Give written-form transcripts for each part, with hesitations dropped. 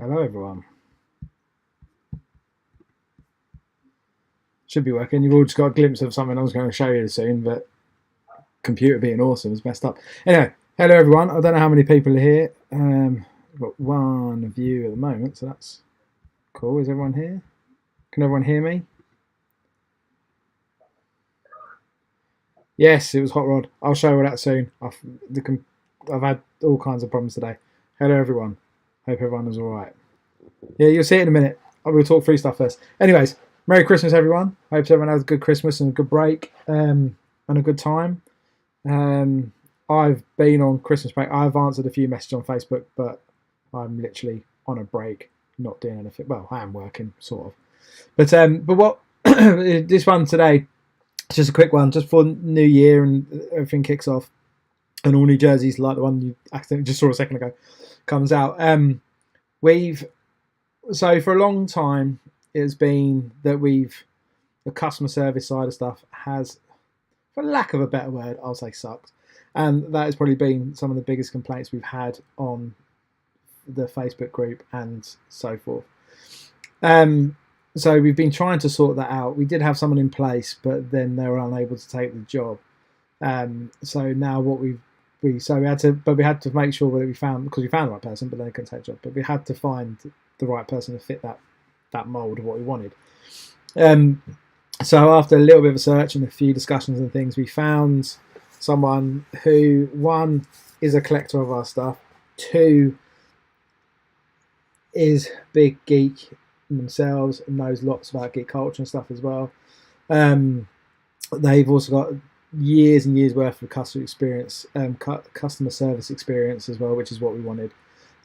Hello, everyone. Should be working. You've all just got a glimpse of something I was going to show you soon, but computer being awesome is messed up. Anyway, hello, everyone. I don't know how many people are here. We've got one view at the moment, so that's cool. Is everyone here? Can everyone hear me? Yes, it was Hot Rod. I'll show you that soon. I've had all kinds of problems today. Hello, everyone. Hope everyone is all right. Yeah, you'll see it in a minute. I will talk through stuff first. Anyways, Merry Christmas, everyone. Hope everyone has a good Christmas and a good break and a good time. I've been on Christmas break. I've answered a few messages on Facebook, but I'm literally on a break, not doing anything. Well, I am working, sort of. But what this one today, it's just a quick one, just for New Year and everything kicks off, and all new jerseys like the one you accidentally just saw a second ago comes out. So for a long time, it's been that the customer service side of stuff has, for lack of a better word, I'll say sucked. And that has probably been some of the biggest complaints we've had on the Facebook group and so forth. So we've been trying to sort that out. We did have someone in place, but then they were unable to take the job. So now what we had to make sure that we found the right person, but they couldn't take the job. But we had to find the right person to fit that mold of what we wanted. So after a little bit of a search and a few discussions and things, we found someone who, one, is a collector of our stuff, two, is big geek themselves and knows lots about geek culture and stuff as well. They've also got years and years worth of customer experience, customer service experience as well, which is what we wanted,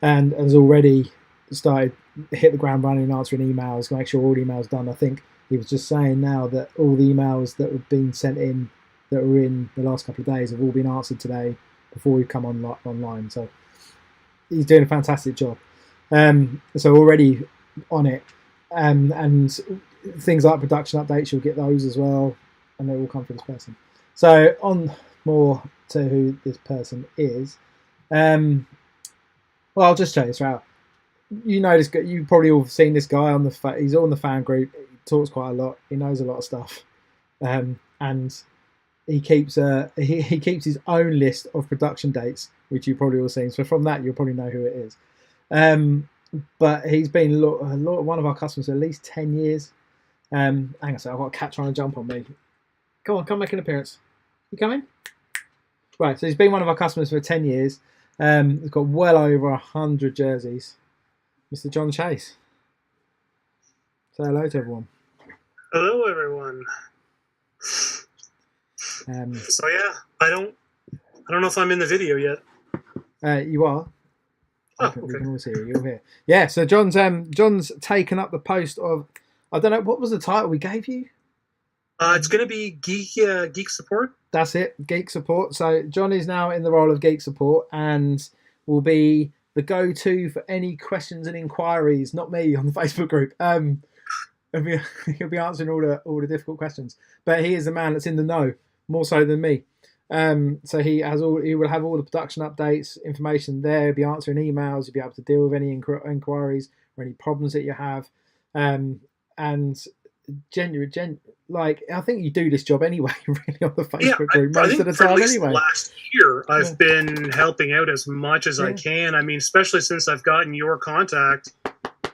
and has already started hit the ground running, answering emails, make sure all emails done. I think he was just saying now that all the emails that have been sent in that were in the last couple of days have all been answered today before we come online. So he's doing a fantastic job. So already on it, and things like production updates, you'll get those as well, and they will come from this person. So on more to who this person is. Well, I'll just show you this out. You know this guy. You probably all seen this guy on he's on the fan group. He talks quite a lot. He knows a lot of stuff, and he keeps he keeps his own list of production dates, which you probably all seen. So from that, you'll probably know who it is. But he's been one of our customers for at least 10 years. Hang on a second, I've got a cat trying to jump on me. Come make an appearance. You coming? Right, so he's been one of our customers for 10 years. He's got well over 100 jerseys. Mr. John Chase. Say hello to everyone. Hello, everyone. So yeah, I don't know if I'm in the video yet. You are. Oh, okay. We can all see you. You're here. Yeah. So John's taken up the post of, I don't know, what was the title we gave you? It's going to be geek support. That's it, geek support. So John is now in the role of geek support and will be the go-to for any questions and inquiries. Not me on the Facebook group. He'll be answering all the difficult questions. But he is the man that's in the know more so than me. So he will have all the production updates, information there. He'll be answering emails. You'll be able to deal with any inquiries or any problems that you have. And like, I think you do this job anyway, really, on the Facebook group most of the time anyway. Last year, I've been helping out as much as I can. I mean, especially since I've gotten your contact,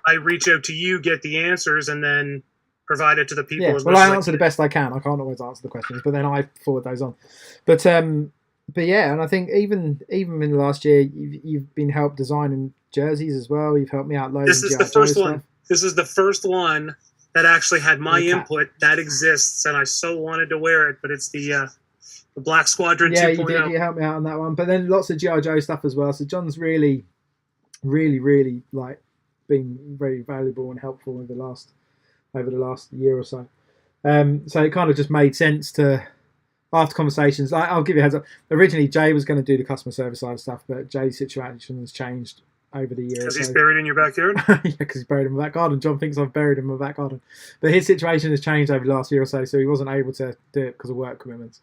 I reach out to you, get the answers, and then provide it to the people. Well, I answer the best I can. I can't always answer the questions, but then I forward those on. But yeah, and I think even in the last year, you've been helped designing jerseys as well. You've helped me out loads. This is the first one. This is the first one that actually had my input. That exists, and I so wanted to wear it, but it's the Black Squadron 2.0. Yeah, you did. You helped me out on that one. But then lots of G.I. Joe stuff as well. So John's really, really, really like been very valuable and helpful over the last year or so. So it kind of just made sense to, after conversations, I'll give you a heads up. Originally, Jay was going to do the customer service side of stuff, but Jay's situation has changed over the years. Because he's buried in your backyard? Yeah, because he's buried in my back garden. John thinks I've buried him in my back garden. But his situation has changed over the last year or so he wasn't able to do it because of work commitments,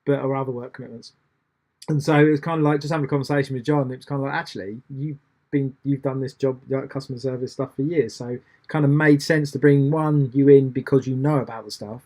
or other work commitments. And so it was kind of like just having a conversation with John. It was kind of like, actually, you you've done this job, like customer service stuff for years, so it kind of made sense to bring you in because you know about the stuff,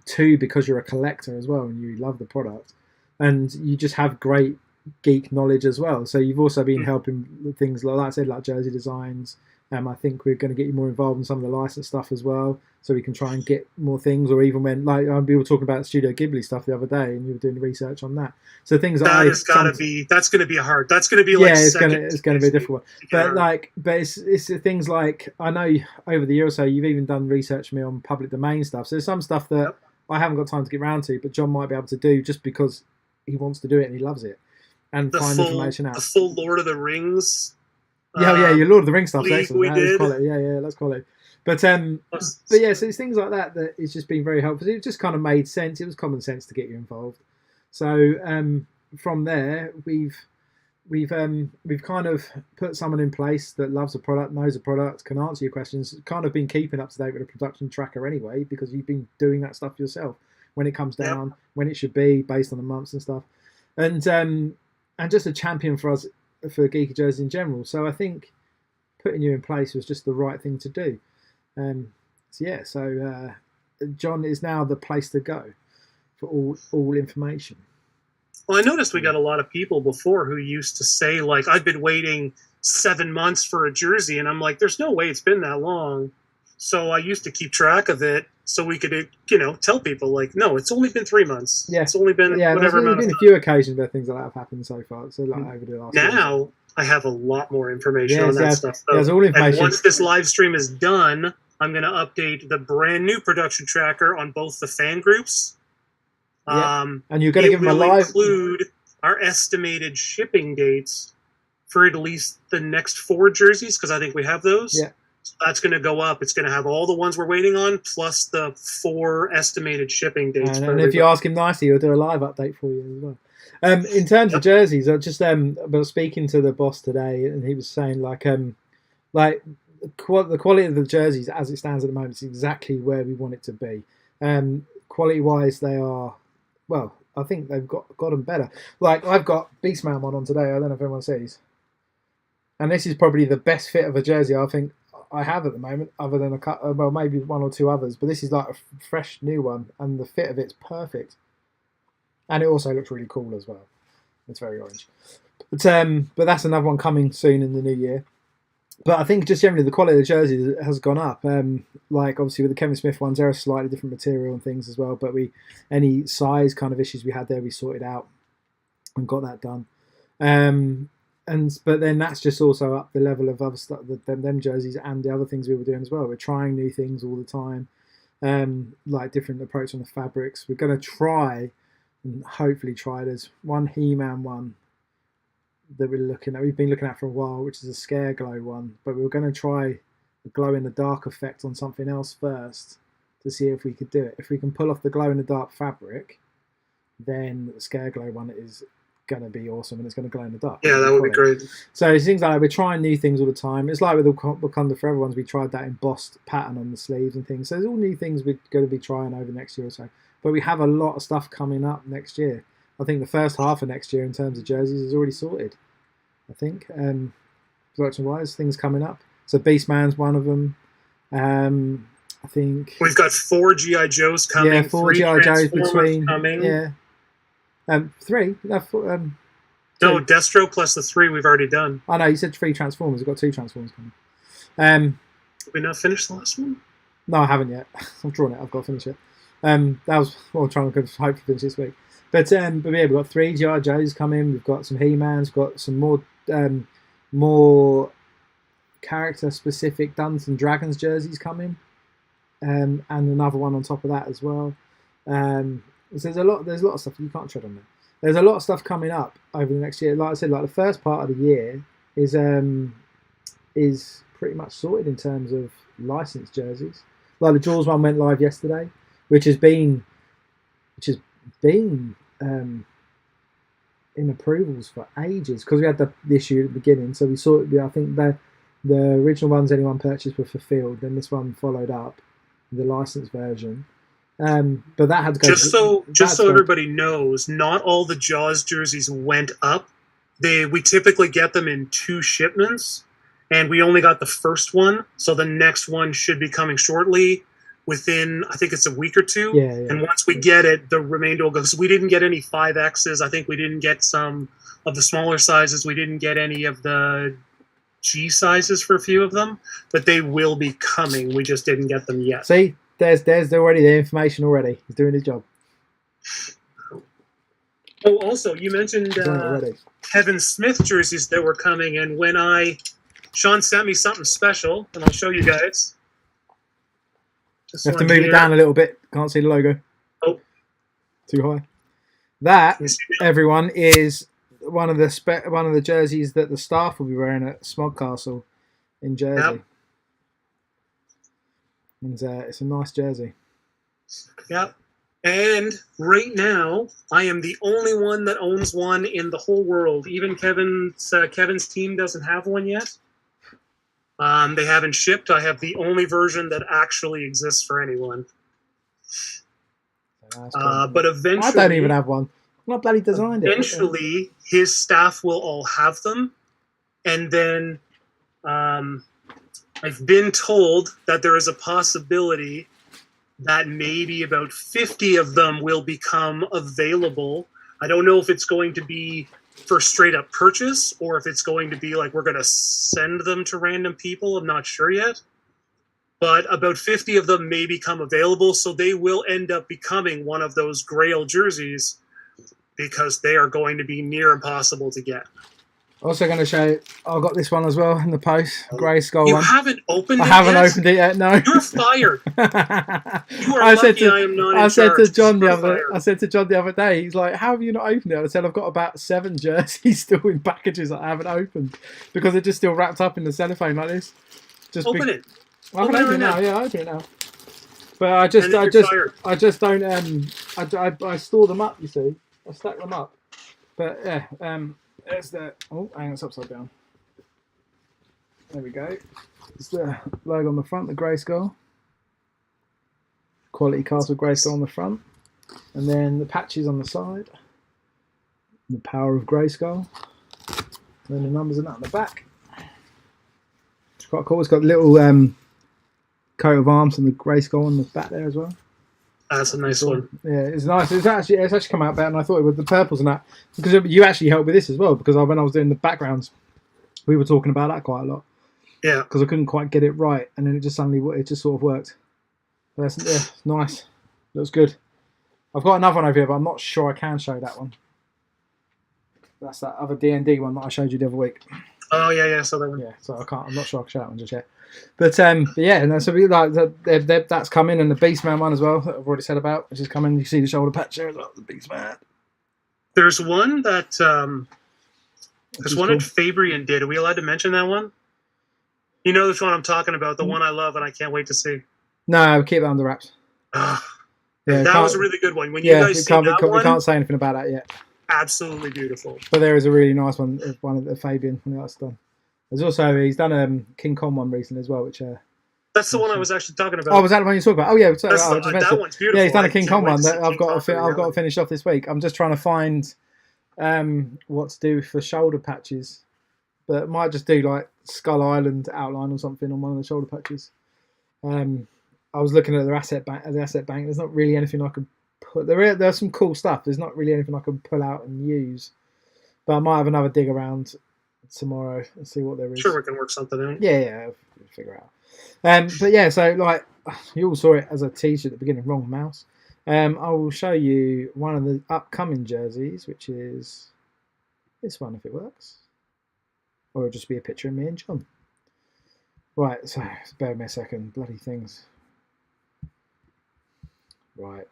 two because you're a collector as well and you love the product, and you just have great geek knowledge as well. So you've also been helping with things like I said, like jersey designs. I think we're going to get you more involved in some of the license stuff as well, so we can try and get more things. Or even when, like, we were talking about Studio Ghibli stuff the other day, and you were doing research on that. So things that is got to be that's going to be hard. That's going to be like it's going to be a difficult one. But it's things like, I know over the year or so you've even done research for me on public domain stuff. So there's some stuff that I haven't got time to get around to, but John might be able to do just because he wants to do it and he loves it, and find information out. The full Lord of the Rings. Your Lord of the Rings stuff's excellent. We did. Let's call it. But yeah, so it's things like that it's just been very helpful. It just kind of made sense. It was common sense to get you involved. So from there, we've kind of put someone in place that loves the product, knows the product, can answer your questions. Kind of been keeping up to date with the production tracker anyway, because you've been doing that stuff yourself. When it comes down, when it should be, based on the months and stuff, and just a champion for us for Geeky Jerseys in general. So I think putting you in place was just the right thing to do. So John is now the place to go for all information. Well, I noticed we got a lot of people before who used to say, like, I've been waiting 7 months for a jersey, and I'm like, there's no way it's been that long. So I used to keep track of it so we could, tell people, like, no, it's only been 3 months. Yeah. It's only been whatever amount of time. There's been a few occasions where things like that have happened so far. So like over the last now, I have a lot more information on that stuff. There's all information. And once this live stream is done, I'm going to update the brand new production tracker on both the fan groups. And you're going to give them a live... include our estimated shipping dates for at least the next 4 jerseys, because I think we have those. Yeah. So that's going to go up. It's going to have all the ones we're waiting on, plus the 4 estimated shipping dates. And if you ask him nicely, he'll do a live update for you as well. In terms of jerseys, I just was speaking to the boss today, and he was saying, the quality of the jerseys as it stands at the moment is exactly where we want it to be. Quality-wise, they are... Well, I think they've got them better. Like, I've got Beastman one on today. I don't know if everyone sees. And this is probably the best fit of a jersey I think I have at the moment, other than maybe 1 or 2 others. But this is like a fresh new one, and the fit of it's perfect. And it also looks really cool as well. It's very orange. But that's another one coming soon in the new year. But I think just generally the quality of the jerseys has gone up. Like obviously with the Kevin Smith ones, they're a slightly different material and things as well. But any size kind of issues we had there, we sorted out and got that done. But then that's just also up the level of other stuff, them jerseys and the other things we were doing as well. We're trying new things all the time, like different approach on the fabrics. We're going to try and hopefully try. There's one He-Man one that we've been looking at for a while, which is a Scare Glow one, but we were going to try the glow in the dark effect on something else first to see if we could do it. If we can pull off the glow in the dark fabric, then the Scare Glow one is going to be awesome, and it's going to glow in the dark. Yeah, that would be great. So it's things like that. We're trying new things all the time. It's like with the Wakanda Forever ones, we tried that embossed pattern on the sleeves and things. So there's all new things we're going to be trying over the next year or so. But we have a lot of stuff coming up next year. I think the first half of next year in terms of jerseys is already sorted. I think production-wise, things coming up. So Beastman's one of them. I think we've got 4 GI Joes coming. Yeah, 4 GI Joes between. Coming. Yeah. 3. No, Destro plus the 3 we've already done. Oh no, you said 3 Transformers. We've got 2 Transformers coming. Did we not finish the last one? No, I haven't yet. I've drawn it. I've got to finish it. That was what I'm trying to hopefully finish this week. But yeah, we've got 3 GI Joes coming. We've got some He-Mans. We've got some more character-specific Dungeons and Dragons jerseys coming, and another one on top of that as well. So there's a lot of stuff you can't tread on there. There's a lot of stuff coming up over the next year. Like I said, like the first part of the year is pretty much sorted in terms of licensed jerseys. Like the Jaws one went live yesterday, which has been in approvals for ages because we had the issue at the beginning. So we saw it. I think the original ones anyone purchased were fulfilled. Then this one followed up, the licensed version. But that had to go. Just so everybody knows, not all the Jaws jerseys went up. We typically get them in 2 shipments, and we only got the first one, so the next one should be coming shortly, within, I think it's a week or 2. Yeah. And once we get it, the remainder will go. So we didn't get any 5Xs. I think we didn't get some of the smaller sizes. We didn't get any of the G sizes for a few of them, but they will be coming. We just didn't get them yet. See, there's already the information already. He's doing his job. Oh, also, you mentioned He's done it already. Kevin Smith jerseys that were coming, and when Sean sent me something special, and I'll show you guys. This You have to one move here. it down a little bit. Can't see the logo. Oh. Too high. That, Can you see it? everyone, is one of the jerseys that the staff will be wearing at Smodcastle in Jersey. Yep. And it's a nice jersey. Yep. And right now, I am the only one that owns one in the whole world. Even Kevin's team doesn't have one yet. They haven't shipped. I have the only version that actually exists for anyone. So that's cool. But eventually, I don't even have one. I'm not bloody designed it. Eventually, his staff will all have them, and then I've been told that there is a possibility that maybe about 50 of them will become available. I don't know if it's going to be for straight up purchase or if it's going to be like we're going to send them to random people. I'm not sure yet. But about 50 of them may become available, so they will end up becoming one of those Grail jerseys because they are going to be near impossible to get. Also going to show you, I've got this one as well in the post, grey skull You one. haven't opened I it haven't yet? opened it yet, no. You're fired. You are I said lucky to, I am not in I said charge. to John You're the other. fired. I said to John the other day. He's like, "How have you not opened it?" I said, "I've got about 7 jerseys still in packages that I haven't opened because they're just still wrapped up in the cellophane like this." Just Open it. I can Open it open it right now. now. Yeah, I open it now. But I just, And then I you're just, fired. I just don't. I store them up. You see, I stack them up. But yeah, there's the. Oh, hang on, it's upside down. There we go. It's the logo on the front, the grey skull. Quality Castle grey skull on the front. And then the patches on the side. The power of Grayskull. And then the numbers are that on the back. It's quite cool. It's got a little coat of arms and the Grayskull on the back there as well. That's a nice one. Yeah, it's nice. It's actually come out better than I thought it would. The purples and that, because you actually helped with this as well. Because when I was doing the backgrounds, we were talking about that quite a lot. Yeah. Because I couldn't quite get it right, and then it just sort of worked. But it's nice. Looks good. I've got another one over here, but I'm not sure I can show that one. That's that other D&D one that I showed you the other week. Oh yeah. So that one. Yeah, so I can't. I'm not sure I can show that one just yet. But yeah, no, so we like that's coming, and the Beastman one as well that I've already said about, which is coming. You see the shoulder patch there as well, the Beastman. There's one that Which is one cool. that Fabian did. Are we allowed to mention that one? You know which one I'm talking about, the one I love and I can't wait to see. No, keep it under wraps. Ah, Yeah, that can't- was a really good one. When you yeah, guys see that we one, can't say anything about that yet. absolutely beautiful. But there is a really nice one of the Fabian when that's done. There's also he's done King Kong one recently as well, which That's the one I was actually talking about. oh, was that the one you talked about? Oh yeah, sorry, That's I just missed that it. one's beautiful. Yeah, he's done a I King can't Kong wait one to see that I've King got Kong for I've got to reality. finish off this week. I'm just trying to find what to do for shoulder patches, but I might just do like Skull Island outline or something on one of the shoulder patches. I was looking at the asset bank. There's not really anything I can put. There's some cool stuff. There's not really anything I can pull out and use, but I might have another dig around tomorrow and see what there is. Sure, we can work something out. Yeah, we'll figure it out. But yeah, so like you all saw it as a teaser at the beginning. Wrong mouse. I will show you one of the upcoming jerseys, which is this one if it works, or it'll just be a picture of me and John. Right, so bear with me a second. Bloody things. Right,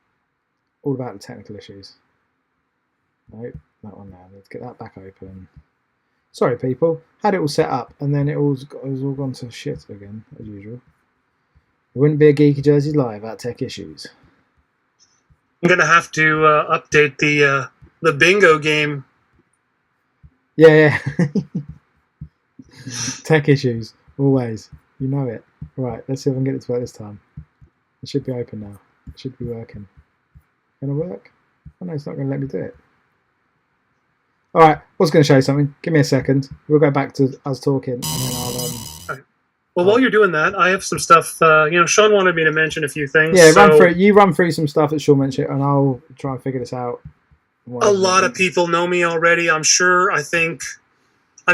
all about the technical issues. Nope, that one now. Let's get that back open. Sorry, people. Had it all set up, and then it was all gone to shit again, as usual. It wouldn't be a Geeky Jerseys live without tech issues. I'm gonna have to update the bingo game. Yeah. Tech issues, always. You know it. Right, let's see if I can get it to work this time. It should be open now. It should be working. Gonna work? Oh no, it's not gonna let me do it. Alright, was going to show you something. Give me a second. We'll go back to us talking, and then All right. Well, while you're doing that, I have some stuff. Sean wanted me to mention a few things. Yeah, run through. You run through some stuff that Sean mentioned, and I'll try and figure this out. A lot of people know me already, I'm sure. I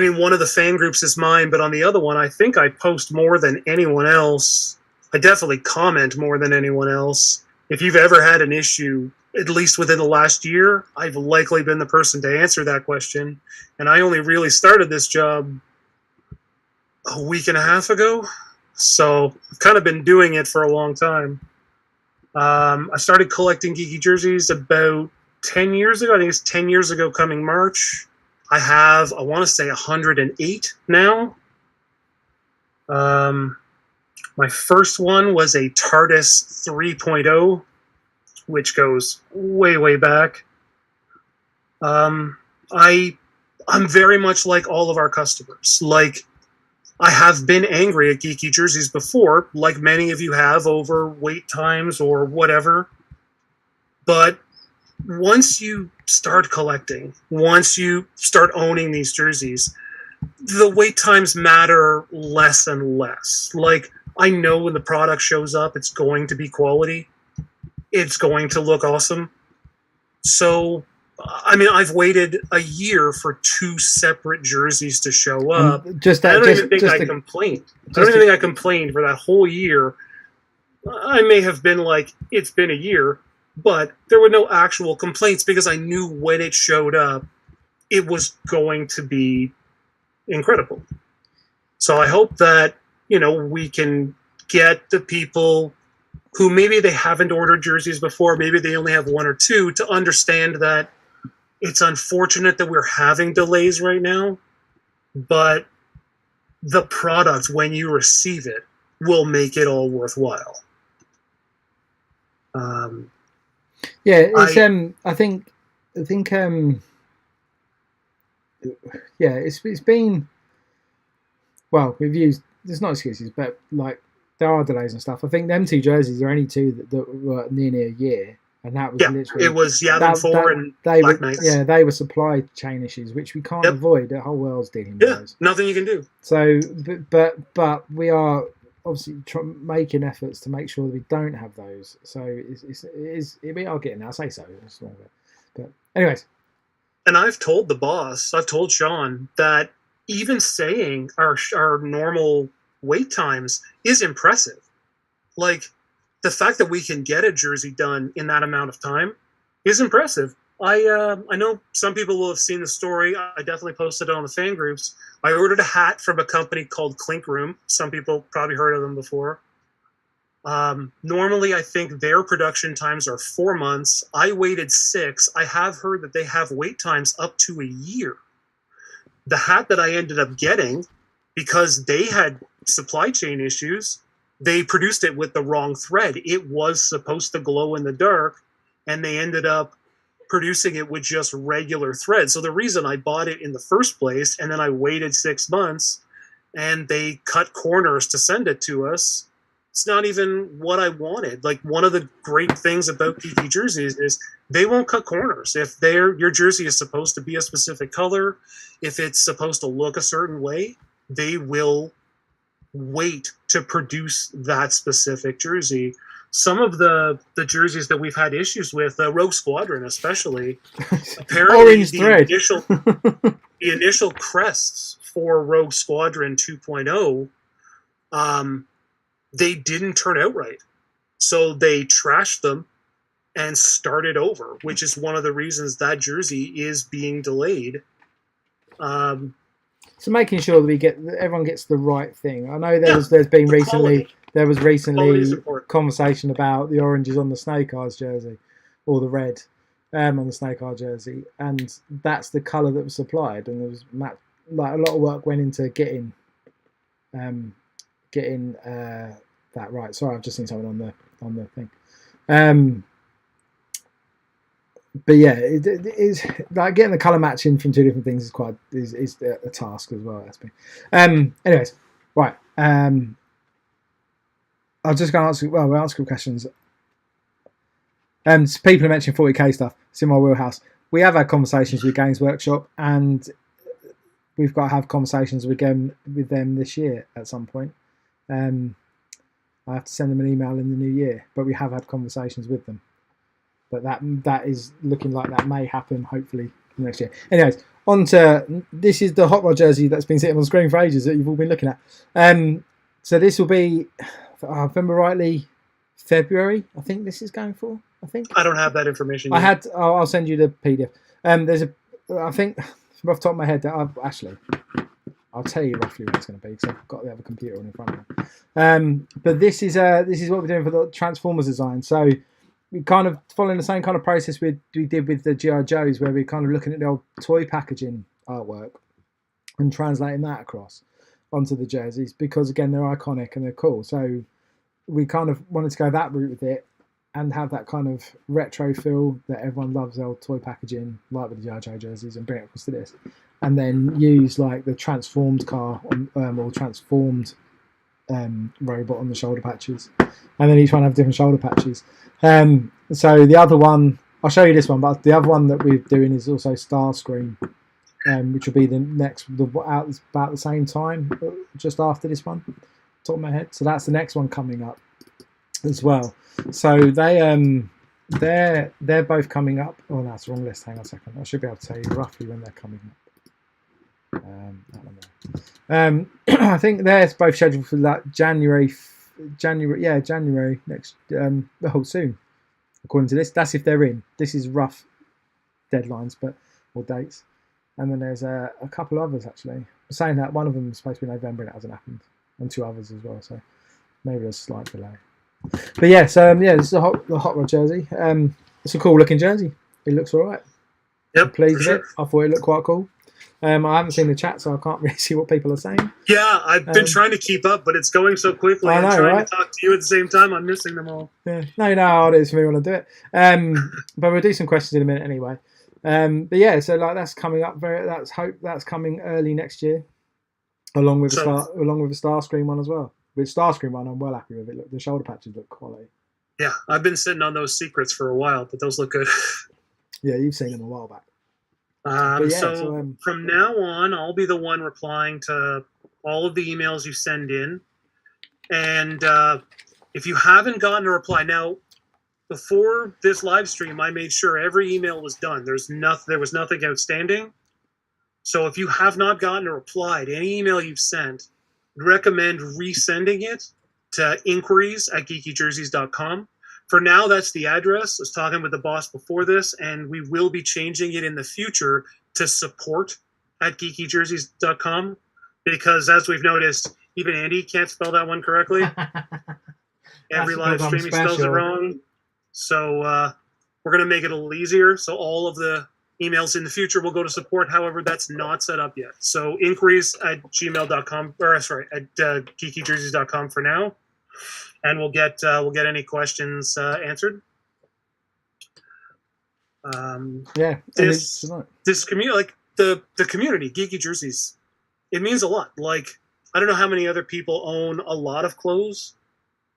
mean, one of the fan groups is mine, but on the other one, I think I post more than anyone else. I definitely comment more than anyone else. If you've ever had an issue, at least within the last year, I've likely been the person to answer that question. And I only really started this job a week and a half ago. So I've kind of been doing it for a long time. I started collecting Geeky jerseys about 10 years ago. I think it's 10 years ago coming March. I have, I want to say 108 now. My first one was a TARDIS 3.0, which goes way, way back. I'm very much like all of our customers. Like, I have been angry at Geeky jerseys before, like many of you have, over wait times or whatever. But once you start collecting, once you start owning these jerseys, the wait times matter less and less. Like, I know when the product shows up, it's going to be quality. It's going to look awesome. So, I mean, I've waited a year for 2 separate jerseys to show up. I don't even think I complained. I don't even think I complained for that whole year. I may have been like, it's been a year, but there were no actual complaints because I knew when it showed up, it was going to be incredible. So I hope that, we can get the people who maybe they haven't ordered jerseys before, maybe they only have 1 or 2, to understand that it's unfortunate that we're having delays right now, but the product, when you receive it, will make it all worthwhile. Yeah, it's it's been, well, we've used, there's not excuses, but like there are delays and stuff. I think them 2 jerseys are only 2 that were near a year, and that was literally, it was Yavin 4 and Black Knights. Yeah, they were supply chain issues, which we can't avoid. The whole world's dealing with those. Nothing you can do. So, but we are obviously making efforts to make sure that we don't have those. So we are getting there. I say so. But anyways. And I've told the boss, I've told Sean that even saying our normal wait times is impressive. Like, the fact that we can get a jersey done in that amount of time is impressive. I know some people will have seen the story. I definitely posted it on the fan groups. I ordered a hat from a company called Clink Room. Some people probably heard of them before. Normally, I think their production times are 4 months. I waited 6. I have heard that they have wait times up to a year. The hat that I ended up getting, because they had supply chain issues, they produced it with the wrong thread. It was supposed to glow in the dark, and they ended up producing it with just regular thread. So the reason I bought it in the first place, and then I waited 6 months, and they cut corners to send it to us, it's not even what I wanted. Like, one of the great things about Geeky jerseys is they won't cut corners. If your jersey is supposed to be a specific color, if it's supposed to look a certain way, they will wait to produce that specific jersey. Some of the jerseys that we've had issues with, Rogue Squadron especially, apparently the initial crests for Rogue Squadron 2.0, they didn't turn out right. So they trashed them and started over, which is one of the reasons that jersey is being delayed. So making sure that everyone gets the right thing. I know there's been recently conversation about the oranges on the Snake Eyes jersey, or the red on the Snake Eye jersey, and that's the colour that was supplied. And there was a lot of work went into getting that right. Sorry, I've just seen something on the thing. But yeah, it is like getting the colour matching from 2 different things is a task as well. That's me. Anyways, right. I'm just going to answer. Well, we'll answer questions. So people are mentioning 40k stuff. It's in my wheelhouse. we have had conversations with Games Workshop, and we've got to have conversations with them this year at some point. I have to send them an email in the new year, but we have had conversations with them. But that is looking like that may happen, hopefully, next year. Anyways, on to this is the Hot Rod jersey that's been sitting on the screen for ages that you've all been looking at. So this will be, if I remember rightly, February. I think this is going for. I think I don't have that information yet. I'll send you the PDF. I think from off the top of my head that I'll tell you roughly what it's going to be because I've got the other computer in front of me. But this is what we're doing for the Transformers design. So we kind of following the same kind of process we did with the G.I. Joes, where we're kind of looking at the old toy packaging artwork and translating that across onto the jerseys because, again, they're iconic and they're cool. So we kind of wanted to go that route with it and have that kind of retro feel that everyone loves, old toy packaging, like with the G.I. Joe jerseys, and bring it across to this. And then use like the transformed car or transformed robot on the shoulder patches. And then each one have different shoulder patches. So the other one, I'll show you this one, but the other one that we're doing is also Starscream, which will be out about the same time, just after this one, top of my head. So that's the next one coming up as well. So they're both coming up. Oh, that's the wrong list. Hang on a second. I should be able to tell you roughly when they're coming up. I think they're both scheduled for that January next. Soon, according to this. That's if they're in. This is rough deadlines, or dates. And then there's a couple others actually. I'm saying that one of them is supposed to be November and it hasn't happened, and two others as well. So maybe there's a slight delay. But yeah, so this is the Hot Rod jersey. It's a cool looking jersey. It looks all right. Yep, I'm pleased with sure. it. I thought it looked quite cool. I haven't seen the chat, so I can't really see what people are saying. Yeah, I've been trying to keep up, but it's going so quickly. I know, I'm trying right? to talk to you at the same time. I'm missing them all. Yeah. No, you know how it is for me when I do it. But we'll do some questions in a minute anyway. But yeah, so like that's coming up. That's coming early next year, along with the Starscream one as well. With Starscream one, I'm well happy with it. Look, the shoulder patches look quality. Yeah, I've been sitting on those secrets for a while, but those look good. Yeah, you've seen them a while back. From now on, I'll be the one replying to all of the emails you send in. And if you haven't gotten a reply, now, before this live stream, I made sure every email was done. There was nothing outstanding. So if you have not gotten a reply to any email you've sent, I'd recommend resending it to inquiries@geekyjerseys.com. For now, that's the address. I was talking with the boss before this, and we will be changing it in the future to support@geekyjerseys.com because, as we've noticed, even Andy can't spell that one correctly. Every live stream he spells it wrong. So we're going to make it a little easier. So all of the emails in the future will go to support. However, that's not set up yet. So inquiries@gmail.com, or sorry, at geekyjerseys.com for now. And we'll get any questions answered. This community, like the community, Geeky Jerseys, it means a lot. Like, I don't know how many other people own a lot of clothes,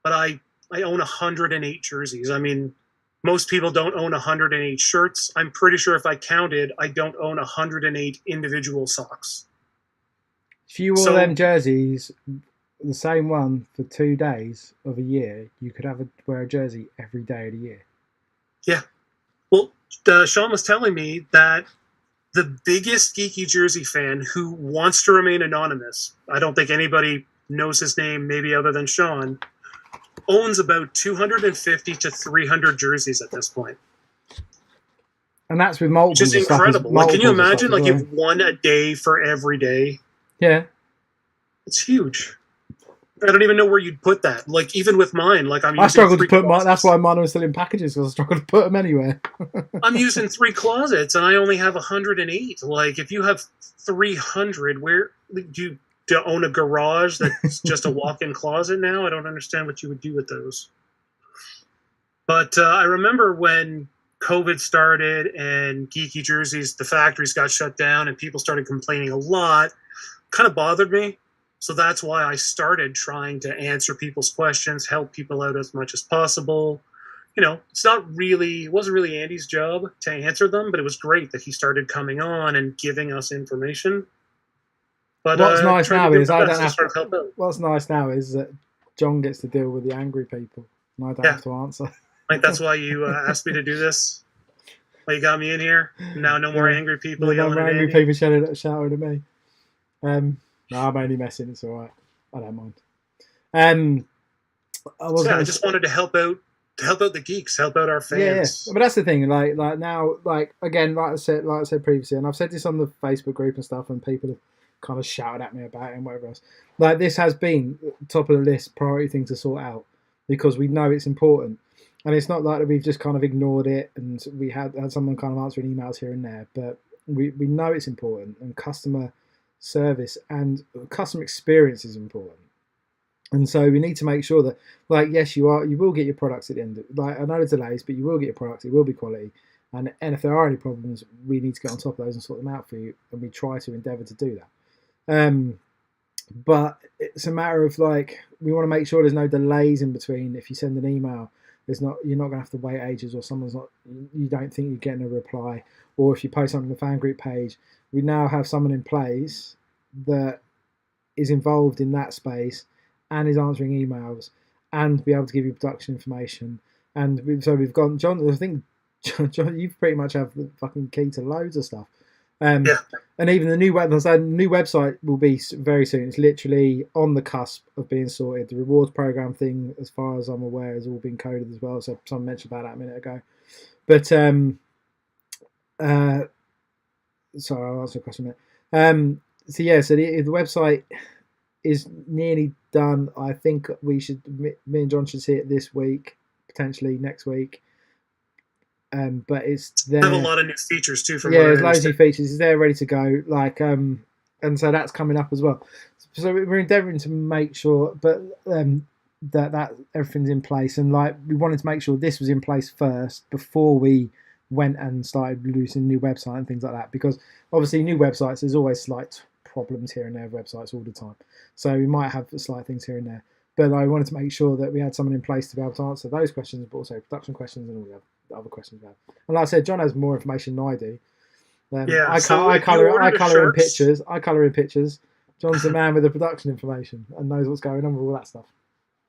but I own 108 jerseys. I mean, most people don't own 108 shirts. I'm pretty sure if I counted, I don't own 108 individual socks. If you wore them jerseys, the same one for 2 days of a year, you could wear a jersey every day of the year. Yeah. Well, Sean was telling me that the biggest Geeky Jersey fan who wants to remain anonymous, I don't think anybody knows his name, maybe other than Sean, owns about 250 to 300 jerseys at this point. And that's with multiple. Which is incredible. Like, can you imagine, like, you've one a day for every day? Yeah. It's huge. I don't even know where you'd put that. Like, even with mine, like, I struggled to put mine. That's why mine was still in packages, because I struggled to put them anywhere. I'm using 3 closets, and I only have 108. Like, if you have 300, where do you own a garage that's just a walk-in closet now? I don't understand what you would do with those. But I remember when COVID started and Geeky Jerseys, the factories got shut down, and people started complaining a lot. Kind of bothered me. So that's why I started trying to answer people's questions, help people out as much as possible. it's it wasn't really Andy's job to answer them, but it was great that he started coming on and giving us information. But what's nice now is I don't have to help out. What's nice now is that John gets to deal with the angry people, and I don't have to answer. Like that's why you asked me to do this. Well, you got me in here. Now, no more angry people yelling at Andy. People shouting at me. No, I'm only messing. It's all right. I don't mind. I just wanted to help out the geeks, help out our fans. Yeah. But that's the thing. Like now, again, like I said previously, and I've said this on the Facebook group and stuff, and people have kind of shouted at me about it and whatever else. Like this has been top of the list, priority thing to sort out because we know it's important. And it's not like that we've just kind of ignored it and we had someone kind of answering emails here and there, but we know it's important, and customer service and customer experience is important. And so we need to make sure that, yes, you will get your products at the end. I know the delays, but you will get your products. It will be quality. And if there are any problems, we need to get on top of those and sort them out for you. And we try to endeavour to do that. But it's a matter of we want to make sure there's no delays in between. If you send an email, you're not going to have to wait ages, or you don't think you're getting a reply, or if you post something on the fan group page, we now have someone in place that is involved in that space and is answering emails and be able to give you production information. And we've gone, John. I think John, you pretty much have the fucking key to loads of stuff. And even the new website will be very soon. It's literally on the cusp of being sorted. The rewards program thing, as far as I'm aware, has all been coded as well. So someone mentioned about that a minute ago. But sorry, I'll answer a question a minute. So the website is nearly done. I think me and John should see it this week, potentially next week. But it's there. They have a lot of new features too. There's loads of new features. It's there, ready to go. And so that's coming up as well. So we're endeavouring to make sure, but that everything's in place. And we wanted to make sure this was in place first before we went and started releasing new website and things like that. Because obviously, new websites, there's always slight problems here and there with websites all the time. So we might have slight things here and there. But I wanted to make sure that we had someone in place to be able to answer those questions, but also production questions and all the other questions we have. And like I said, John has more information than I do. I colour in pictures. I colour in pictures. John's the man with the production information and knows what's going on with all that stuff.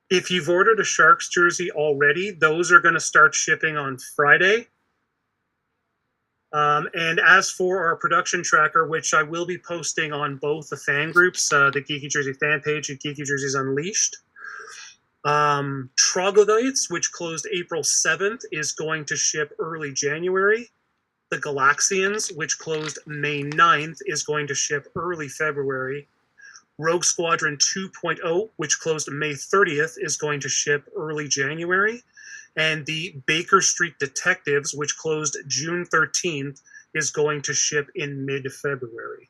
If you've ordered a Sharks jersey already, those are going to start shipping on Friday. And as for our production tracker, which I will be posting on both the fan groups, the Geeky Jersey fan page and Geeky Jerseys Unleashed, Troglodytes, which closed April 7th, is going to ship early January. The Galaxians, which closed May 9th, is going to ship early February. Rogue Squadron 2.0, which closed May 30th, is going to ship early January. And the Baker Street Detectives, which closed June 13th, is going to ship in mid-February.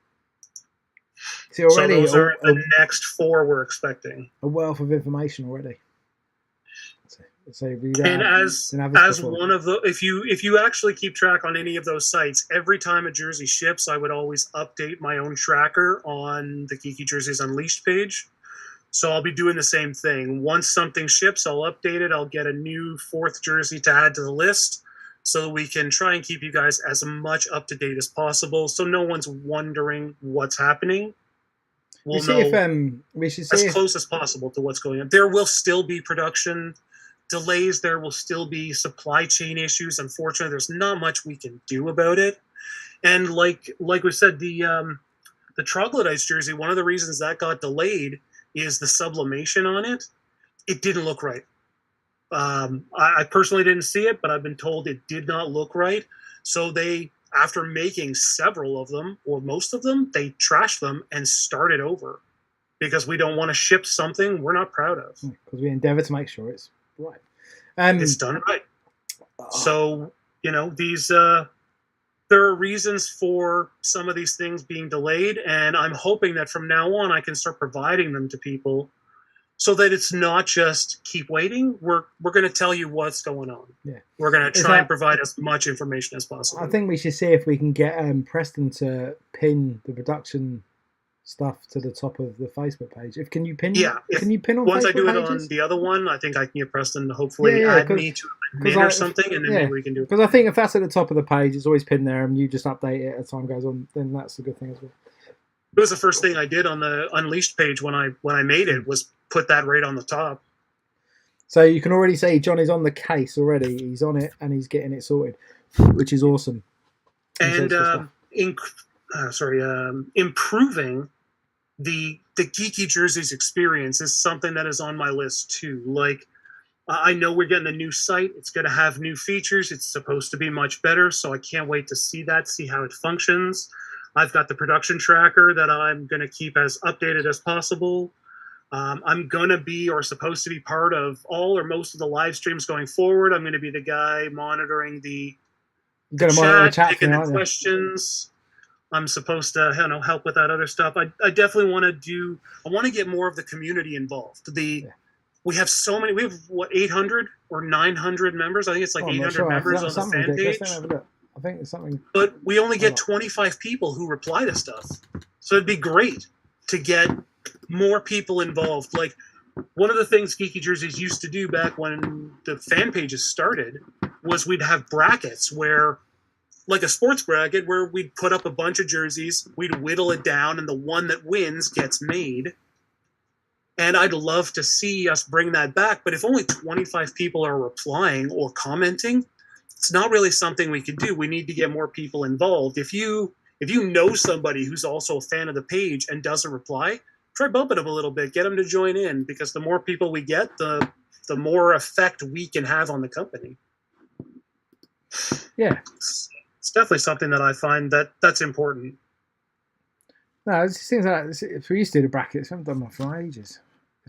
See, already, so those are the next 4 we're expecting. A wealth of information already. And as one of the, if you actually keep track on any of those sites, every time a jersey ships, I would always update my own tracker on the Geeky Jerseys Unleashed page. So I'll be doing the same thing. Once something ships, I'll update it. I'll get a new 4th jersey to add to the list so that we can try and keep you guys as much up to date as possible. So no one's wondering what's happening. We'll know as close as possible to what's going on. There will still be production delays. There will still be supply chain issues. Unfortunately, there's not much we can do about it. And like we said, the Troglodytes jersey, one of the reasons that got delayed is the sublimation on it. It didn't look right. I personally didn't see it, but I've been told it did not look right. So they, after making several of them, or most of them, they trashed them and started over because we don't want to ship something we're not proud of. Because we endeavor to make sure it's right. It's done right. So, these there are reasons for some of these things being delayed, and I'm hoping that from now on I can start providing them to people so that it's not just keep waiting. We're going to tell you what's going on. Yeah. We're going to try and provide as much information as possible. I think we should see if we can get Preston to pin the production stuff to the top of the Facebook page. Can you pin? Yeah. Can you pin on once Facebook I do it pages? on the other one, I think I can get Preston to hopefully add me to admin or something, and then maybe we can do it. Because I think if that's at the top of the page, it's always pinned there, and you just update it as time goes on, then that's a good thing as well. It was the first thing I did on the Unleashed page when I made it, was put that right on the top. So you can already see Johnny's on the case already. He's on it and he's getting it sorted, which is awesome. And improving the Geeky Jerseys experience is something that is on my list too. Like, I know we're getting a new site. It's going to have new features. It's supposed to be much better, so I can't wait to see that, see how it functions. I've got the production tracker that I'm going to keep as updated as possible. I'm going to be, or supposed to be, part of all or most of the live streams going forward. I'm going to be the guy monitoring the chat, taking the questions. I'm supposed to, help with that other stuff. I definitely want to get more of the community involved. We have so many. We have 800 or 900 members. I think it's like 800 members on the fan page. I think it's something. But we only get 25 people who reply to stuff. So it'd be great to get more people involved. Like, one of the things Geeky Jerseys used to do back when the fan pages started was we'd have brackets where, like a sports bracket, where we'd put up a bunch of jerseys, we'd whittle it down, and the one that wins gets made. And I'd love to see us bring that back. But if only 25 people are replying or commenting, it's not really something we could do. We need to get more people involved. If you know somebody who's also a fan of the page and doesn't reply, try bumping them a little bit. Get them to join in, because the more people we get, the more effect we can have on the company. Yeah. It's definitely something that I find that's important. No, it seems like if we used to do the brackets, we haven't done that for ages.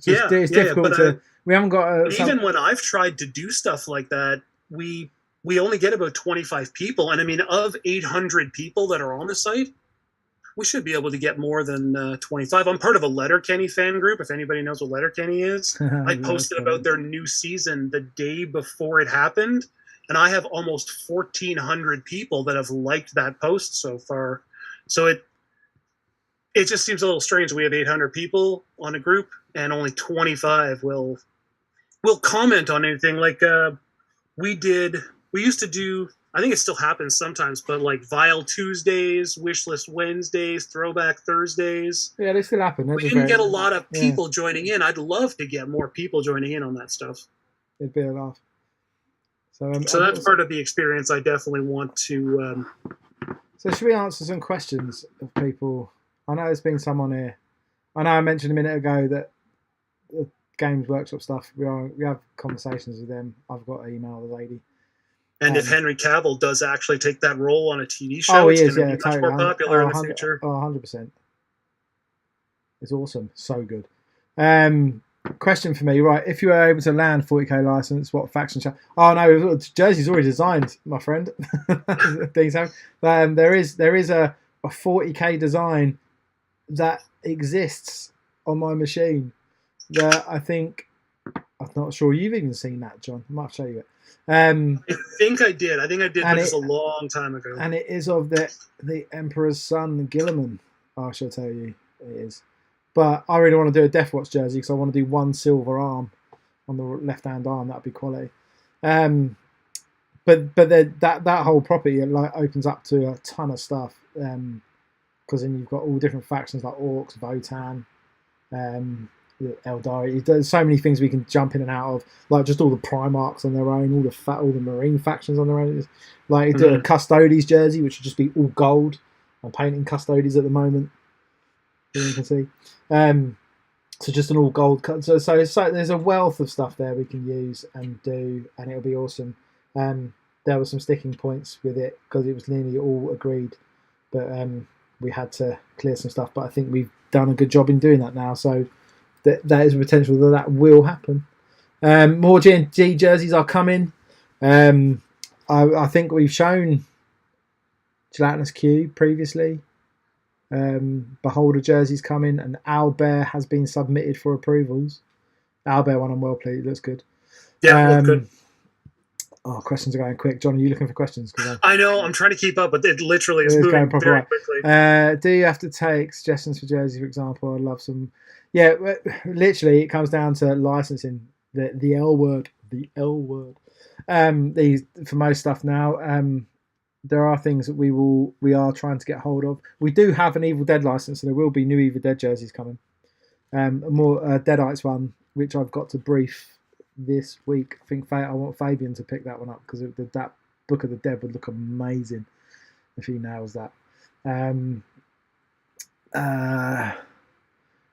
It's difficult to. We haven't got. Even when I've tried to do stuff like that, we only get about 25 people, and I mean, of 800 people that are on the site, we should be able to get more than 25. I'm part of a Letterkenny fan group. If anybody knows what Letterkenny is, I posted about their new season the day before it happened, and I have almost 1,400 people that have liked that post so far. So it just seems a little strange. We have 800 people on a group, and only 25 will comment on anything. Like we used to do, I think it still happens sometimes, but like Vile Tuesdays, Wishlist Wednesdays, Throwback Thursdays. Yeah, they still happen. We didn't get a lot of people joining in. I'd love to get more people joining in on that stuff. It'd be a laugh. So that's part of the experience I definitely want to... So should we answer some questions of people? I know there's been some on here. I know I mentioned a minute ago that the Games Workshop stuff, we have conversations with them. I've got to email the lady. And if Henry Cavill does actually take that role on a TV show, it's going to be much more popular in the future. 100%. It's awesome. So good. Question for me, right? If you were able to land 40k license, what faction shall... Oh no, Jersey's already designed, my friend. There is a 40k design that exists on my machine that I think... I'm not sure you've even seen that, John. I might show you it. I think I did. But it's a long time ago. And it is of the Emperor's son, Gilliman. I shall tell you, it is. But I really want to do a Deathwatch jersey because I want to do one silver arm on the left-hand arm. That'd be quality. But that whole property opens up to a ton of stuff. Because then you've got all different factions like Orcs, Votann, Eldari. There's so many things we can jump in and out of, like just all the Primarchs on their own, all the Marine factions on their own. Like do a Custodes jersey, which would just be all gold. I'm painting Custodes at the moment, as you can see. So just an all gold cut. So there's a wealth of stuff there we can use and do, and it'll be awesome. There were some sticking points with it because it was nearly all agreed, but we had to clear some stuff. But I think we've done a good job in doing that now. So that is a potential that will happen. More G&G jerseys are coming. I think we've shown Gelatinous Q previously. Beholder jerseys coming, and Owlbear has been submitted for approvals. Owlbear one, I'm well pleased. Looks good. Yeah, looks good. Oh, questions are going quick. John, are you looking for questions? I know. I'm trying to keep up, but it literally is moving very quickly. Do you have to take suggestions for jerseys, for example? I'd love some. Yeah, literally, it comes down to licensing. The L word. The L word. These for most stuff now. There are things that we are trying to get hold of. We do have an Evil Dead license, so there will be new Evil Dead jerseys coming. A more Deadites one, which I've got to brief this week. I think I want Fabian to pick that one up because that Book of the Dead would look amazing if he nails that.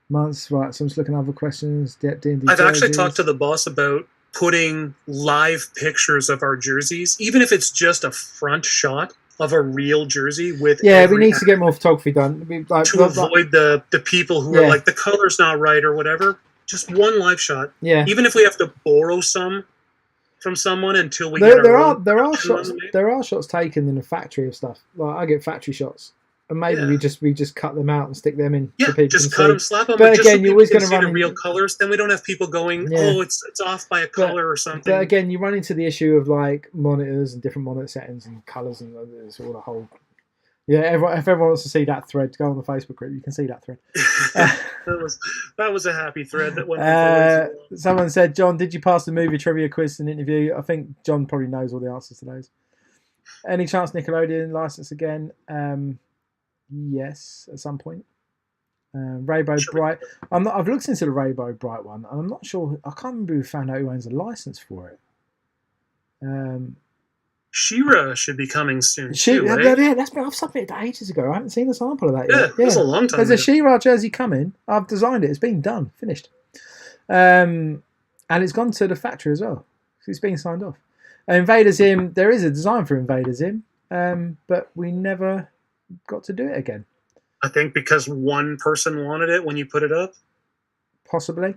Months, right? So I'm just looking at other questions. D&D I've actually talked to the boss about putting live pictures of our jerseys, even if it's just a front shot of a real jersey with. Yeah, we need to get more photography done. To avoid the people who are like, the color's not right or whatever. Just one live shot. Yeah. Even if we have to borrow some from someone until we there are shots taken in a factory of stuff. Like I get factory shots. And maybe we just cut them out and stick them in. Yeah, so people just cut them, slap them. But again, you're always going to run into real colors. Then we don't have people going, "Oh, it's off by a color or something." But again, you run into the issue of like monitors and different monitor settings and colors, and it's all a whole. Yeah, if everyone wants to see that thread, go on the Facebook group. You can see that thread. that was a happy thread that went. Someone said, "John, did you pass the movie trivia quiz and interview?" I think John probably knows all the answers to those. Any chance Nickelodeon license again? Yes, at some point. Rainbow Bright. I've looked into the Rainbow Bright one, and I'm not sure. I can't remember who found out who owns a license for it. She-Ra should be coming soon. Right? Yeah, I've submitted that ages ago. I haven't seen a sample of that yet. Yeah, it was a long time. There's a She-Ra jersey coming. I've designed it. It's been done, finished, and it's gone to the factory as well. It's been signed off. Invader Zim. There is a design for Invader Zim, but we never got to do it again. I think because one person wanted it when you put it up. Possibly.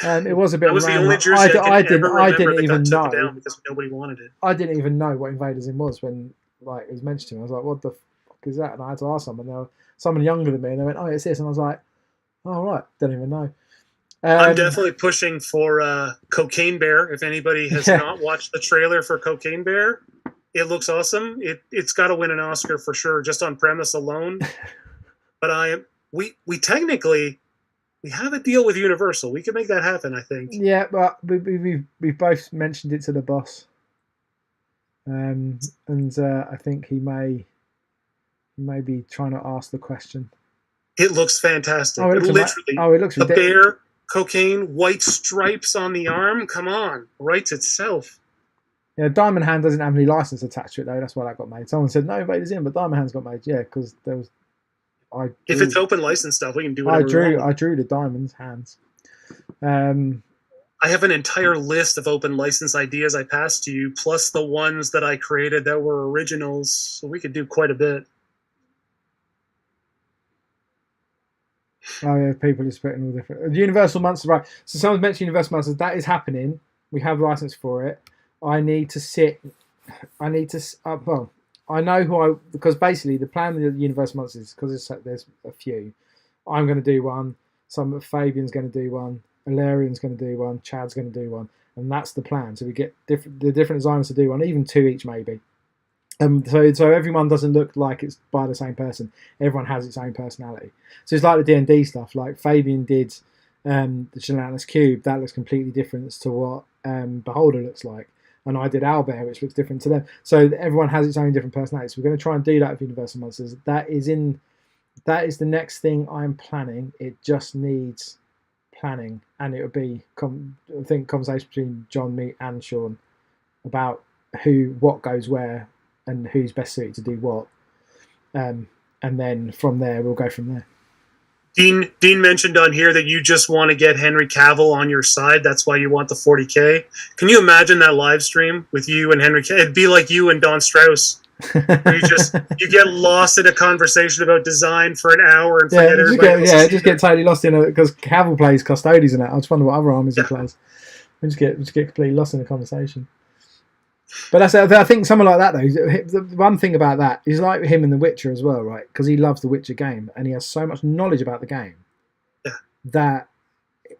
It was a bit. That was the only jersey I didn't even know because nobody wanted it. I didn't even know what Invader Zim was when it was mentioned to me. I was like, "What the fuck is that?" And I had to ask someone younger than me, and they went, "Oh, it's this," and I was like, "Oh right, don't even know." I'm definitely pushing for Cocaine Bear. If anybody has not watched the trailer for Cocaine Bear, it looks awesome. It's got to win an Oscar for sure, just on premise alone. But we technically we have a deal with Universal. We can make that happen, I think. Yeah, but we've both mentioned it to the boss, and I think he may be trying to ask the question. It looks fantastic. It looks ridiculous. A bear, cocaine, white stripes on the arm. Come on, writes itself. Yeah, Diamond Hand doesn't have any license attached to it though. That's why that got made. Someone said no Invader's in, but Diamond Hand's got made. Yeah, because there was. If it's open license stuff, we can do whatever. I drew the Diamond's hands. I have an entire list of open license ideas I passed to you, plus the ones that I created that were originals. So we could do quite a bit. Oh yeah, people are expecting all different. Universal Monsters, right? So someone's mentioned Universal Monsters. That is happening. We have license for it. I need to. Well, I know because basically the plan with the Universal Monsters, because there's a few. I'm going to do one. Fabian's going to do one. Alarian's going to do one. Chad's going to do one, and that's the plan. So we get the different designers to do one, even two each maybe. So everyone doesn't look like it's by the same person. Everyone has its own personality. So it's like the D&D stuff. Like Fabian did the Gelatinous Cube. That looks completely different to what Beholder looks like. And I did Owlbear, which looks different to them. So everyone has its own different personalities. We're going to try and do that with Universal Monsters. That is the next thing I'm planning. It just needs planning. And it would be, I think, conversation between John, me, and Sean about what goes where, and who's best suited to do what, and then from there we'll go from there. Dean mentioned on here that you just want to get Henry Cavill on your side. That's why you want the 40K. Can you imagine that live stream with you and Henry Cavill? It'd be like you and Don Strauss. You get lost in a conversation about design for an hour and forget everybody. Just get totally lost in it because Cavill plays Custodes in it. I just wonder what other armies he plays. We just get completely lost in the conversation. But I think someone like that though. The one thing about that is like him in The Witcher as well, right? Because he loves the Witcher game and he has so much knowledge about the game. Yeah.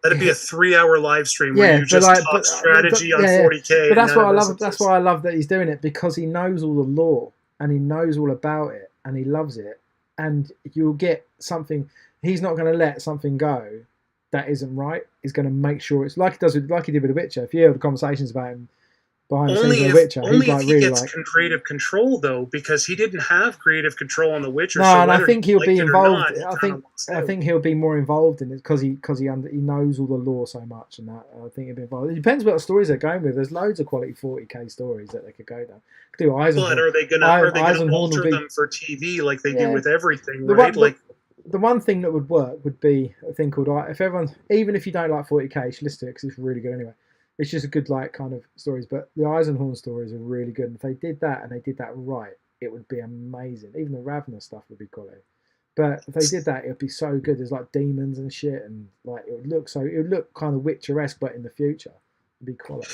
That'd be a 3-hour live stream where you just talk strategy on 40K. But that's what I love. That's why I love that he's doing it, because he knows all the lore and he knows all about it and he loves it. And you'll get something. He's not going to let something go that isn't right. He's going to make sure it's like he did with The Witcher. If you hear the conversations about him behind the scenes of The Witcher. He's Only if like he really gets like. creative control though, because he didn't have creative control on The Witcher. No, So and I whether think he he'll liked be it or involved. not, he I kind think of lost I out. think he'll be more involved in it because he knows all the lore so much and that. I think he'll be involved. It depends what stories they're going with. There's loads of quality 40K stories that they could go down. Could do Eisenhorn. But are they gonna Eisenhorn alter will be, them for TV like they do yeah. with everything, The right? one, the one thing that would work would be a thing called, if everyone, even if you don't like 40K, you should listen to it because it's really good anyway. It's just a good like kind of stories, but the Eisenhorn stories are really good. And if they did that and they did that right, it would be amazing. Even the Ravner stuff would be quality. But if they did that, it would be so good. There's like demons and shit, and like it would look kind of Witcher-esque, but in the future, it'd be quality.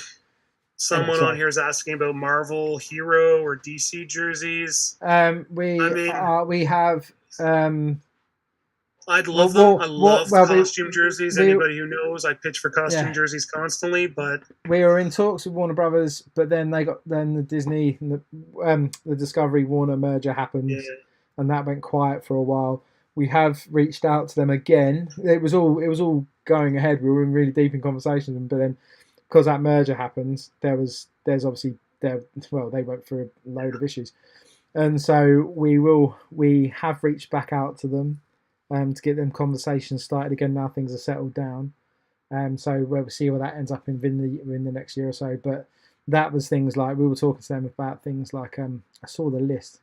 Someone on here is asking about Marvel Hero or DC jerseys. We have. I'd love them. I love costume jerseys. Anybody who knows, I pitch for costume jerseys constantly. But we were in talks with Warner Brothers, but then the Disney and the Discovery Warner merger happened, and that went quiet for a while. We have reached out to them again. It was all going ahead. We were in really deep in conversations, but then because that merger happened, they went through a load of issues, and so we have reached back out to them. To get them conversations started again now things are settled down. So we'll see where that ends up in the next year or so. But that was things like we were talking to them about things like I saw the list.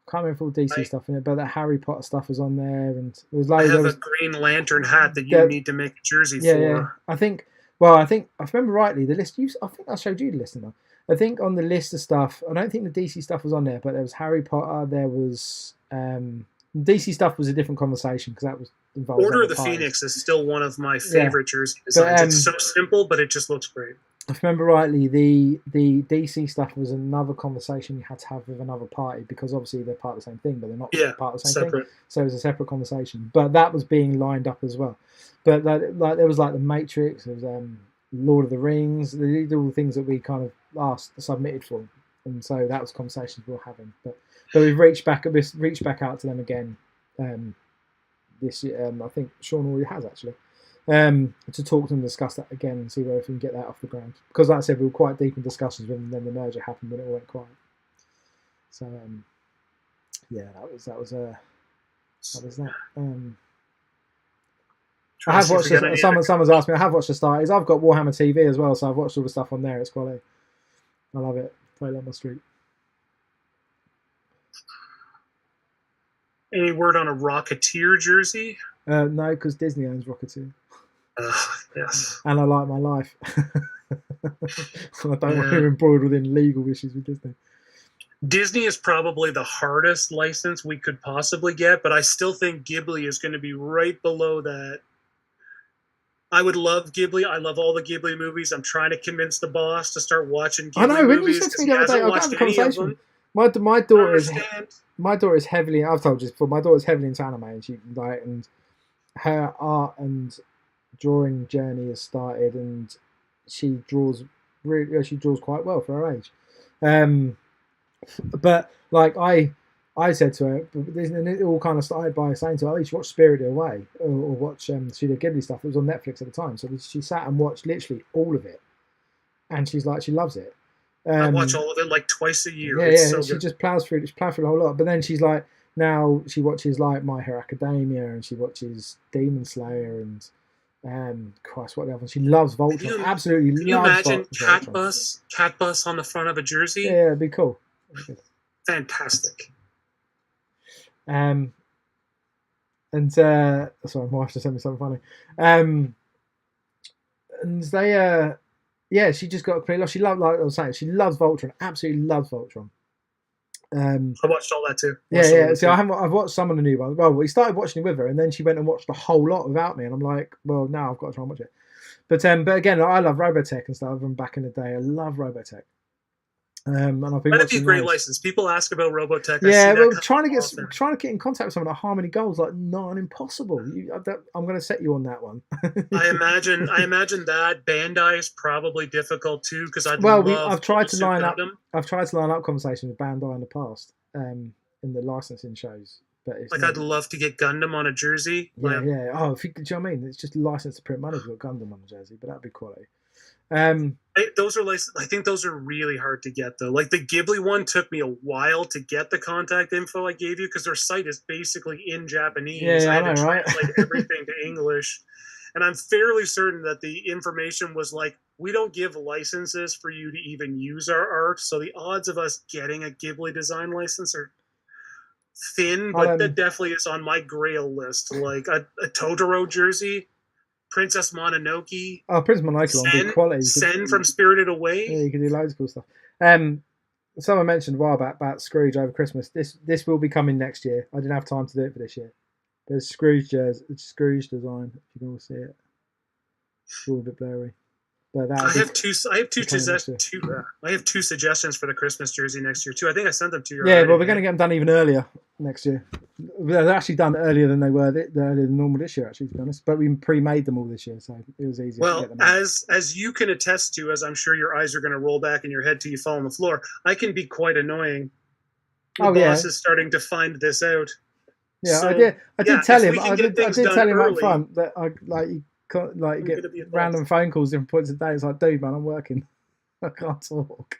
I can't remember all DC stuff in it, but that Harry Potter stuff was on there, and there was loads. I have a Green Lantern hat that you need to make a jersey for. Yeah. I think if I remember rightly, the list. I think I showed you the list enough. I think on the list of stuff, I don't think the DC stuff was on there, but there was Harry Potter. There was. DC stuff was a different conversation because that was involved. Order of the Phoenix is still one of my favorite jersey designs. It's so simple, but it just looks great. If I remember rightly, the DC stuff was another conversation we had to have with another party because obviously they're part of the same thing, but they're not part of the same thing. So it was a separate conversation. But that was being lined up as well. But there was like the Matrix, there was Lord of the Rings, all the things that we kind of submitted for, and so that was conversations we were having. But we've reached back out to them again this year. I think Sean already has actually to talk to them, discuss that again, and see whether we can get that off the ground. Because, like I said, we were quite deep in discussions when then the merger happened and it all went quiet. So that was that. I have watched this. Someone's asked me. I have watched the Starters. I've got Warhammer TV as well, so I've watched all the stuff on there. It's quality. I love it. Right on my street. Any word on a Rocketeer jersey? No, because Disney owns Rocketeer. Yes. And I like my life. I don't want to be embroiled in legal issues with Disney. Disney is probably the hardest license we could possibly get, but I still think Ghibli is going to be right below that. I would love Ghibli. I love all the Ghibli movies. I'm trying to convince the boss to start watching Ghibli movies. I know, when you said to me the other day, I'll have a conversation. My daughter is heavily. I've told you before. My daughter is heavily into anime, and her art and drawing journey has started, and she draws quite well for her age. But like I said to her, and it all kind of started by saying to her, "Oh, you should watch Spirited Away or watch Studio Ghibli stuff." It was on Netflix at the time, so she sat and watched literally all of it, and she's like, she loves it. I watch all of it like twice a year. Yeah, so she just plows through the whole lot. But then she's like, now she watches like My Hero Academia, and she watches Demon Slayer, and Christ, what the other one? She loves Voltron. Absolutely loves Voltron. Can you imagine Cat Bus on the front of a jersey? Yeah, it'd be cool. Fantastic. And sorry, my wife just sent me something funny. And they she just got completely lost. She loved, like I was saying, she loves Voltron. Absolutely loves Voltron. I watched all that too. So I've watched some of the new ones. Well, we started watching it with her, and then she went and watched the whole lot without me. And I'm like, well, now I've got to try and watch it. But again, I love Robotech and stuff from back in the day. I love Robotech. And I've been That'd be a great license. People ask about Robotech. Yeah, well, trying to get in contact with someone like Harmony Gold's like not impossible. I'm going to set you on that one. I imagine that Bandai is probably difficult too because I've tried to line up conversations with Bandai in the past in the licensing shows. But I'd love to get Gundam on a jersey. Yeah. Oh, do you know what I mean? It's just a license to print money if you've got Gundam on a jersey, but that'd be quality. Those are like, I think those are really hard to get though. Like the Ghibli one took me a while to get the contact info I gave you because their site is basically in Japanese. Yeah, I I had to know, right? translate everything to English. And I'm fairly certain that the information was like, we don't give licenses for you to even use our art. So the odds of us getting a Ghibli design license are thin, but that definitely is on my grail list. Like a Totoro jersey, Princess Mononoke, Oh, Prince Mononoke one, good quality. Sen from Spirited Away. Yeah, you can do loads of cool stuff. Someone mentioned a while back about Scrooge over Christmas. This will be coming next year. I didn't have time to do it for this year. There's Scrooge Scrooge design. If you can all see it, it's all a bit blurry. But I have two suggestions for the Christmas jersey next year too. I think I sent them to you. Yeah, well, we're going to get them done even earlier next year. They're actually done earlier than they were earlier than normal this year, actually, to be honest. But we pre-made them all this year, so it was easy. Well, to get them out. as you can attest to, as I'm sure your eyes are going to roll back in your head till you fall on the floor, I can be quite anannoying. The boss is starting to find this out. Yeah, so, I did tell him. I did tell him up front that I get random phone calls different points of the day. It's like, dude, man, I'm working. I can't talk.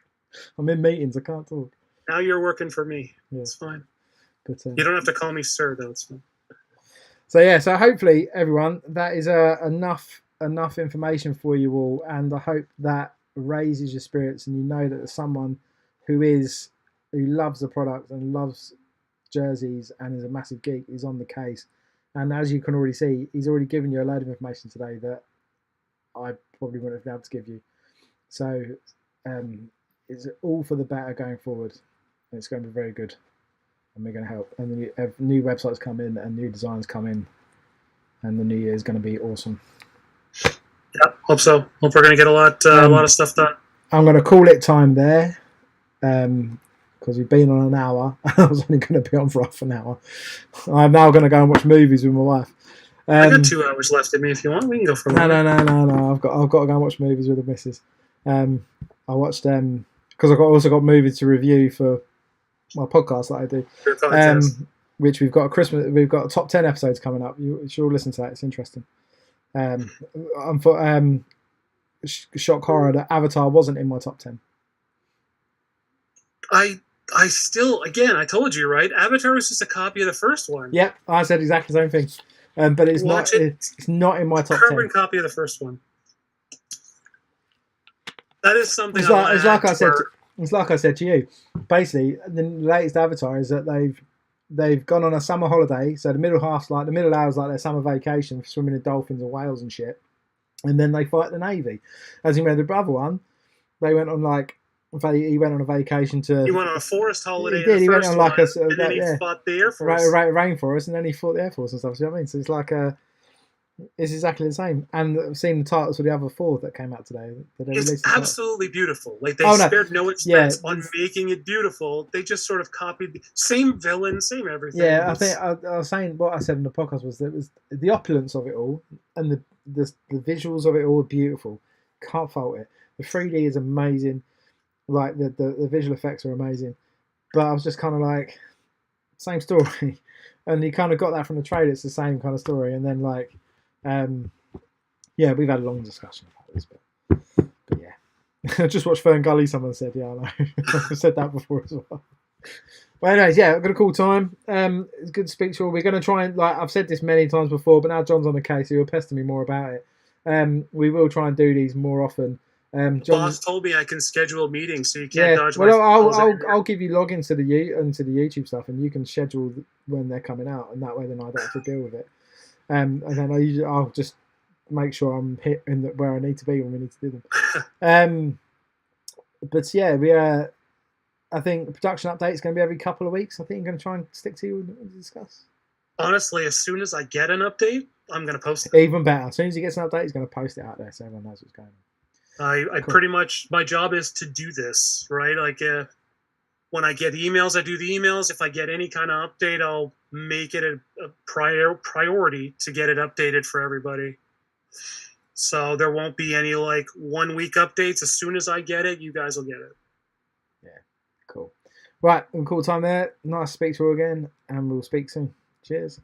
I'm in meetings. I can't talk. Now you're working for me. Yeah. It's fine. But you don't have to call me sir, though. It's fine. So yeah, so hopefully everyone, that is enough information for you all, and I hope that raises your spirits, and you know that there's someone who loves the product and loves jerseys and is a massive geek is on the case. And as you can already see, he's already given you a load of information today that I probably wouldn't have been able to give you. So it's all for the better going forward. It's going to be very good, and we're going to help. And new websites come in, and new designs come in, and the new year is going to be awesome. Yeah, hope so. Hope we're going to get a lot of stuff done. I'm going to call it time there. Because we've been on an hour. I was only going to be on for half an hour. I'm now going to go and watch movies with my wife. I got 2 hours left in me if you want. We can go for a No. I've got to go and watch movies with the missus. I watched because I've also got movies to review for my podcast that I do. Which we've got we've got top 10 episodes coming up. You should all listen to that. It's interesting. I'm for shock horror that Avatar wasn't in my top 10. I still, again, I told you, right? Avatar was just a copy of the first one. Yep, I said exactly the same thing. But it's not. It's not in my top 10. Carbon copy of the first one. That is something. It's like I said to you. Basically, the latest Avatar is that they've gone on a summer holiday. So the middle hour's like their summer vacation, swimming in dolphins and whales and shit. And then they fight the Navy. As you remember, the brother one, they went on he went on a vacation to. He went on a forest holiday. He did. He went on and then he fought the Air Force. Rainforest, and then he fought the Air Force and stuff. See what I mean? So it's like it's exactly the same. And I've seen the titles for the other 4 that came out today. It's absolutely beautiful. Like they spared no expense on making it beautiful. They just sort of copied the same villain, same everything. Yeah, I think I was saying what I said in the podcast was that it was the opulence of it all, and the visuals of it all are beautiful. Can't fault it. The 3D is amazing. Like the visual effects are amazing, but I was just kind of like, same story, and you kind of got that from the trailer. It's the same kind of story, and then we've had a long discussion about this, but yeah, I just watched Fern Gully. Someone said, yeah, I know, I've said that before as well. But anyways, yeah, I've got a cool time. It's good to speak to you all. We're going to try and I've said this many times before, but now John's on the case, so he'll pester me more about it. We will try and do these more often. John, boss told me I can schedule meetings, so you can't dodge. Well, I'll give you logins to the YouTube stuff, and you can schedule when they're coming out, and that way then I don't have to deal with it. And then I'll just make sure I'm hit where I need to be when we need to do them. But yeah, I think the production update is going to be every couple of weeks. I think I'm going to try and stick to and discuss. Honestly, as soon as I get an update, I'm going to post it. Even better. As soon as he gets an update, he's going to post it out there so everyone knows what's going on. I cool. Pretty much, my job is to do this, right? Like when I get emails, I do the emails. If I get any kind of update, I'll make it a priority to get it updated for everybody. So there won't be any 1 week updates. As soon as I get it, you guys will get it. Yeah, cool. Right, cool time there. Nice to speak to you again, and we'll speak soon. Cheers.